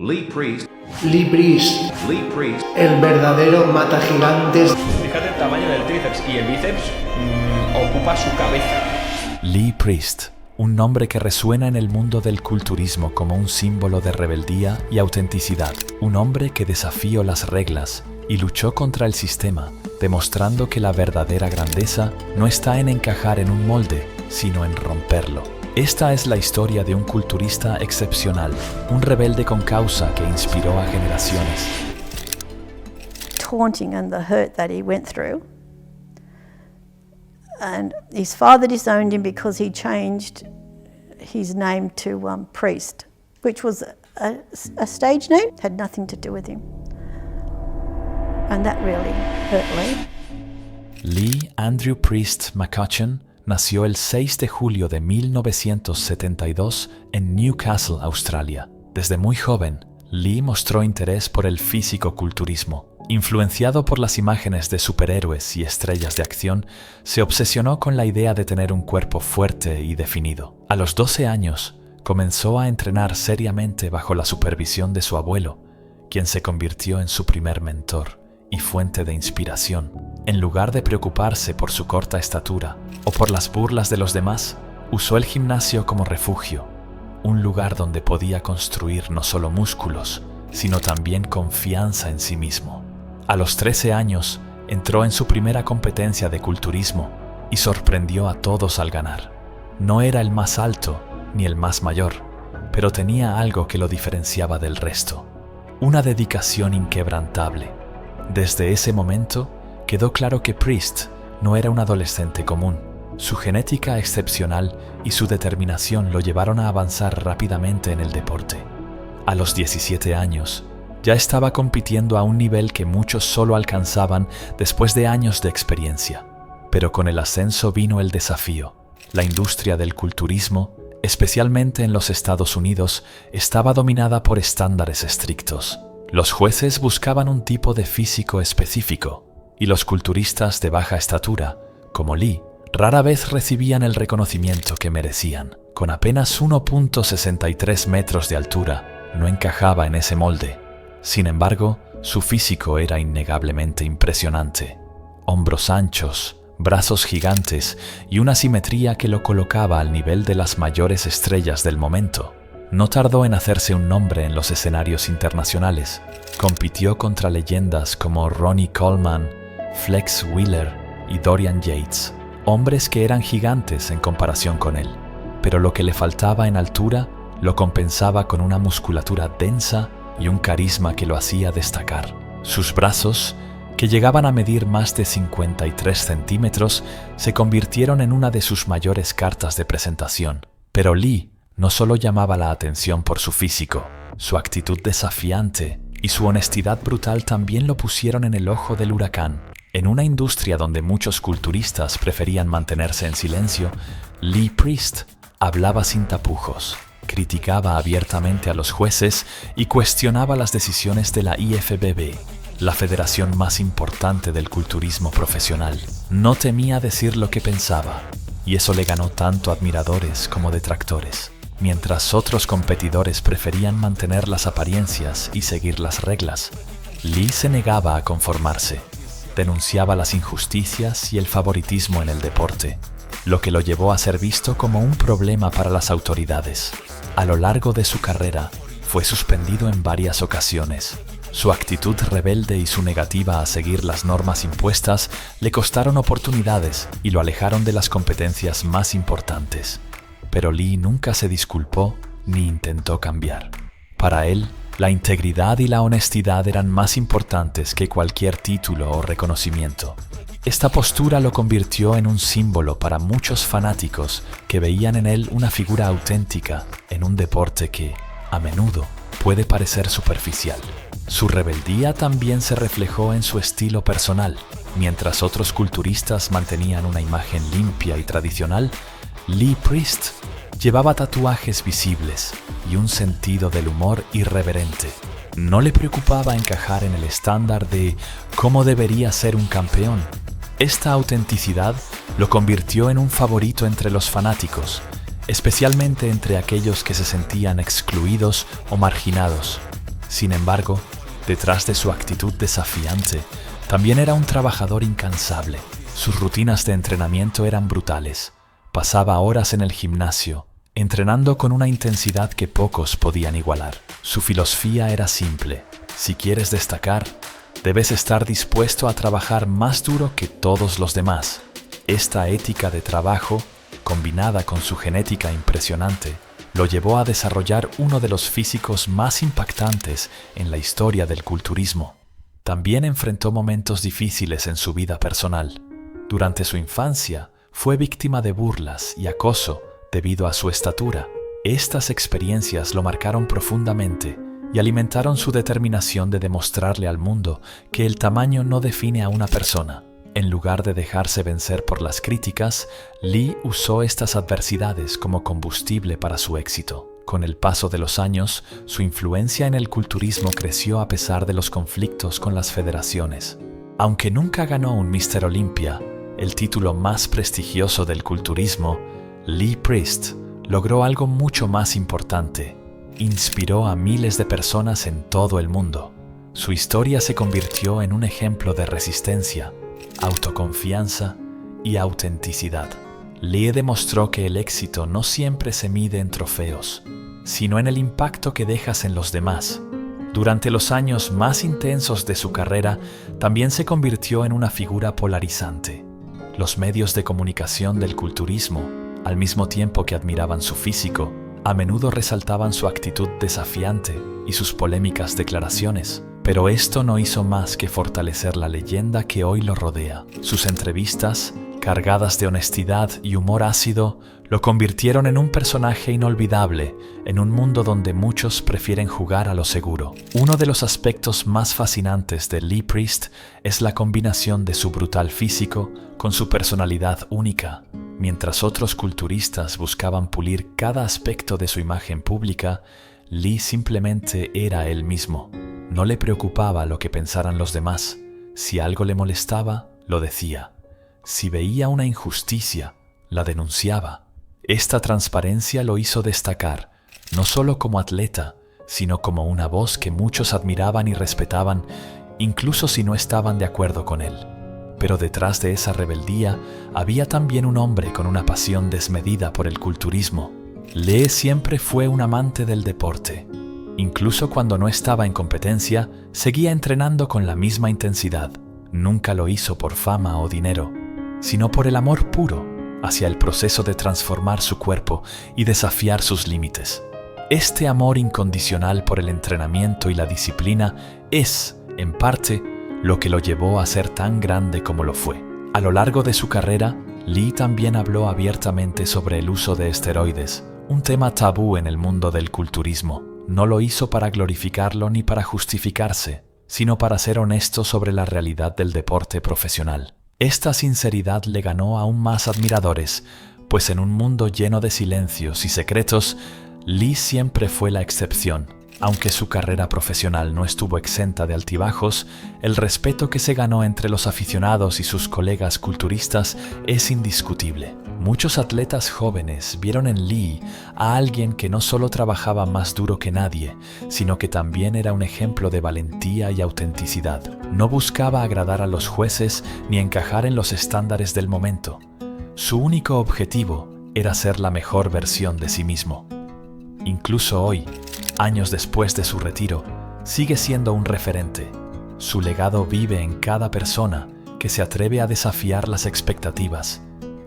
Lee Priest, Lee Priest, Lee Priest, el verdadero matagigantes. Fíjate el tamaño del tríceps y el bíceps ocupa su cabeza. Lee Priest, un nombre que resuena en el mundo del culturismo como un símbolo de rebeldía y autenticidad. Un hombre que desafió las reglas y luchó contra el sistema, demostrando que la verdadera grandeza no está en encajar en un molde, sino en romperlo. Esta es la historia de un culturista excepcional, un rebelde con causa que inspiró a generaciones. Taunting and the hurt that he went through. And his father disowned him because he changed his name to Priest, which was a stage name, had nothing to do with him. And that really hurt Lee. Lee Andrew Priest McCutcheon nació el 6 de julio de 1972 en Newcastle, Australia. Desde muy joven, Lee mostró interés por el físico-culturismo. Influenciado por las imágenes de superhéroes y estrellas de acción, se obsesionó con la idea de tener un cuerpo fuerte y definido. A los 12 años, comenzó a entrenar seriamente bajo la supervisión de su abuelo, quien se convirtió en su primer mentor y fuente de inspiración. En lugar de preocuparse por su corta estatura o por las burlas de los demás, usó el gimnasio como refugio, un lugar donde podía construir no solo músculos, sino también confianza en sí mismo. A los 13 años, entró en su primera competencia de culturismo y sorprendió a todos al ganar. No era el más alto ni el más mayor, pero tenía algo que lo diferenciaba del resto: una dedicación inquebrantable. Desde ese momento, quedó claro que Priest no era un adolescente común. Su genética excepcional y su determinación lo llevaron a avanzar rápidamente en el deporte. A los 17 años, ya estaba compitiendo a un nivel que muchos solo alcanzaban después de años de experiencia. Pero con el ascenso vino el desafío. La industria del culturismo, especialmente en los Estados Unidos, estaba dominada por estándares estrictos. Los jueces buscaban un tipo de físico específico, y los culturistas de baja estatura, como Lee, rara vez recibían el reconocimiento que merecían. Con apenas 1.63 metros de altura, no encajaba en ese molde. Sin embargo, su físico era innegablemente impresionante. Hombros anchos, brazos gigantes y una simetría que lo colocaba al nivel de las mayores estrellas del momento. No tardó en hacerse un nombre en los escenarios internacionales. Compitió contra leyendas como Ronnie Coleman, Flex Wheeler y Dorian Yates, hombres que eran gigantes en comparación con él. Pero lo que le faltaba en altura lo compensaba con una musculatura densa y un carisma que lo hacía destacar. Sus brazos, que llegaban a medir más de 53 centímetros, se convirtieron en una de sus mayores cartas de presentación. Pero Lee no solo llamaba la atención por su físico, su actitud desafiante y su honestidad brutal también lo pusieron en el ojo del huracán. En una industria donde muchos culturistas preferían mantenerse en silencio, Lee Priest hablaba sin tapujos, criticaba abiertamente a los jueces y cuestionaba las decisiones de la IFBB, la federación más importante del culturismo profesional. No temía decir lo que pensaba, y eso le ganó tanto admiradores como detractores. Mientras otros competidores preferían mantener las apariencias y seguir las reglas, Lee se negaba a conformarse. Denunciaba las injusticias y el favoritismo en el deporte, lo que lo llevó a ser visto como un problema para las autoridades. A lo largo de su carrera, fue suspendido en varias ocasiones. Su actitud rebelde y su negativa a seguir las normas impuestas le costaron oportunidades y lo alejaron de las competencias más importantes. Pero Lee nunca se disculpó ni intentó cambiar. Para él, la integridad y la honestidad eran más importantes que cualquier título o reconocimiento. Esta postura lo convirtió en un símbolo para muchos fanáticos que veían en él una figura auténtica en un deporte que, a menudo, puede parecer superficial. Su rebeldía también se reflejó en su estilo personal. Mientras otros culturistas mantenían una imagen limpia y tradicional, Lee Priest llevaba tatuajes visibles y un sentido del humor irreverente. No le preocupaba encajar en el estándar de cómo debería ser un campeón. Esta autenticidad lo convirtió en un favorito entre los fanáticos, especialmente entre aquellos que se sentían excluidos o marginados. Sin embargo, detrás de su actitud desafiante, también era un trabajador incansable. Sus rutinas de entrenamiento eran brutales. Pasaba horas en el gimnasio, entrenando con una intensidad que pocos podían igualar. Su filosofía era simple: si quieres destacar, debes estar dispuesto a trabajar más duro que todos los demás. Esta ética de trabajo, combinada con su genética impresionante, lo llevó a desarrollar uno de los físicos más impactantes en la historia del culturismo. También enfrentó momentos difíciles en su vida personal. Durante su infancia, fue víctima de burlas y acoso debido a su estatura. Estas experiencias lo marcaron profundamente y alimentaron su determinación de demostrarle al mundo que el tamaño no define a una persona. En lugar de dejarse vencer por las críticas, Lee usó estas adversidades como combustible para su éxito. Con el paso de los años, su influencia en el culturismo creció a pesar de los conflictos con las federaciones. Aunque nunca ganó un Mr. Olympia, el título más prestigioso del culturismo, Lee Priest logró algo mucho más importante: inspiró a miles de personas en todo el mundo. Su historia se convirtió en un ejemplo de resistencia, autoconfianza y autenticidad. Lee demostró que el éxito no siempre se mide en trofeos, sino en el impacto que dejas en los demás. Durante los años más intensos de su carrera, también se convirtió en una figura polarizante. Los medios de comunicación del culturismo, al mismo tiempo que admiraban su físico, a menudo resaltaban su actitud desafiante y sus polémicas declaraciones. Pero esto no hizo más que fortalecer la leyenda que hoy lo rodea. Sus entrevistas, cargadas de honestidad y humor ácido, lo convirtieron en un personaje inolvidable en un mundo donde muchos prefieren jugar a lo seguro. Uno de los aspectos más fascinantes de Lee Priest es la combinación de su brutal físico con su personalidad única. Mientras otros culturistas buscaban pulir cada aspecto de su imagen pública, Lee simplemente era él mismo. No le preocupaba lo que pensaran los demás. Si algo le molestaba, lo decía. Si veía una injusticia, la denunciaba. Esta transparencia lo hizo destacar, no solo como atleta, sino como una voz que muchos admiraban y respetaban, incluso si no estaban de acuerdo con él. Pero detrás de esa rebeldía había también un hombre con una pasión desmedida por el culturismo. Lee siempre fue un amante del deporte. Incluso cuando no estaba en competencia, seguía entrenando con la misma intensidad. Nunca lo hizo por fama o dinero, sino por el amor puro hacia el proceso de transformar su cuerpo y desafiar sus límites. Este amor incondicional por el entrenamiento y la disciplina es, en parte, lo que lo llevó a ser tan grande como lo fue. A lo largo de su carrera, Lee también habló abiertamente sobre el uso de esteroides, un tema tabú en el mundo del culturismo. No lo hizo para glorificarlo ni para justificarse, sino para ser honesto sobre la realidad del deporte profesional. Esta sinceridad le ganó aún más admiradores, pues en un mundo lleno de silencios y secretos, Lee siempre fue la excepción. Aunque su carrera profesional no estuvo exenta de altibajos, el respeto que se ganó entre los aficionados y sus colegas culturistas es indiscutible. Muchos atletas jóvenes vieron en Lee a alguien que no solo trabajaba más duro que nadie, sino que también era un ejemplo de valentía y autenticidad. No buscaba agradar a los jueces ni encajar en los estándares del momento. Su único objetivo era ser la mejor versión de sí mismo. Incluso hoy, años después de su retiro, sigue siendo un referente. Su legado vive en cada persona que se atreve a desafiar las expectativas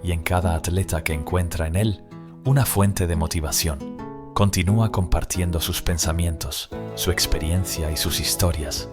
y en cada atleta que encuentra en él una fuente de motivación. Continúa compartiendo sus pensamientos, su experiencia y sus historias,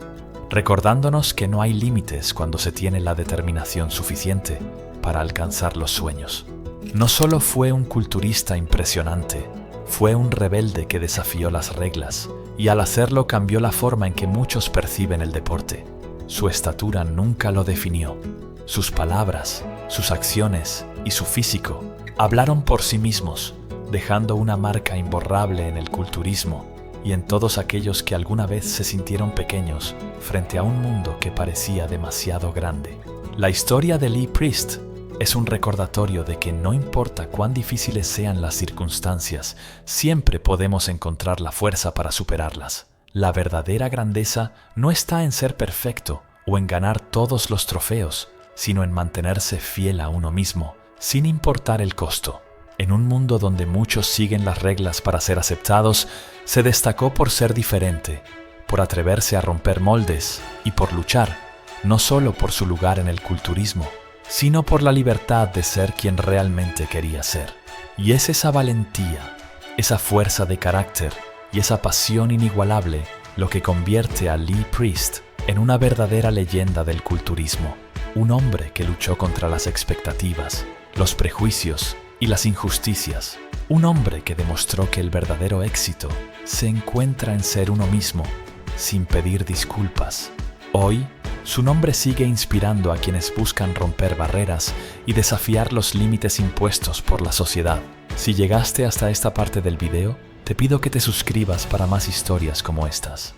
recordándonos que no hay límites cuando se tiene la determinación suficiente para alcanzar los sueños. No solo fue un culturista impresionante, fue un rebelde que desafió las reglas y al hacerlo cambió la forma en que muchos perciben el deporte. Su estatura nunca lo definió. Sus palabras, sus acciones y su físico hablaron por sí mismos, dejando una marca imborrable en el culturismo y en todos aquellos que alguna vez se sintieron pequeños frente a un mundo que parecía demasiado grande. La historia de Lee Priest es un recordatorio de que no importa cuán difíciles sean las circunstancias, siempre podemos encontrar la fuerza para superarlas. La verdadera grandeza no está en ser perfecto o en ganar todos los trofeos, sino en mantenerse fiel a uno mismo, sin importar el costo. En un mundo donde muchos siguen las reglas para ser aceptados, se destacó por ser diferente, por atreverse a romper moldes y por luchar, no solo por su lugar en el culturismo, sino por la libertad de ser quien realmente quería ser. Y es esa valentía, esa fuerza de carácter y esa pasión inigualable lo que convierte a Lee Priest en una verdadera leyenda del culturismo, un hombre que luchó contra las expectativas, los prejuicios y las injusticias, un hombre que demostró que el verdadero éxito se encuentra en ser uno mismo, sin pedir disculpas. Hoy, su nombre sigue inspirando a quienes buscan romper barreras y desafiar los límites impuestos por la sociedad. Si llegaste hasta esta parte del video, te pido que te suscribas para más historias como estas.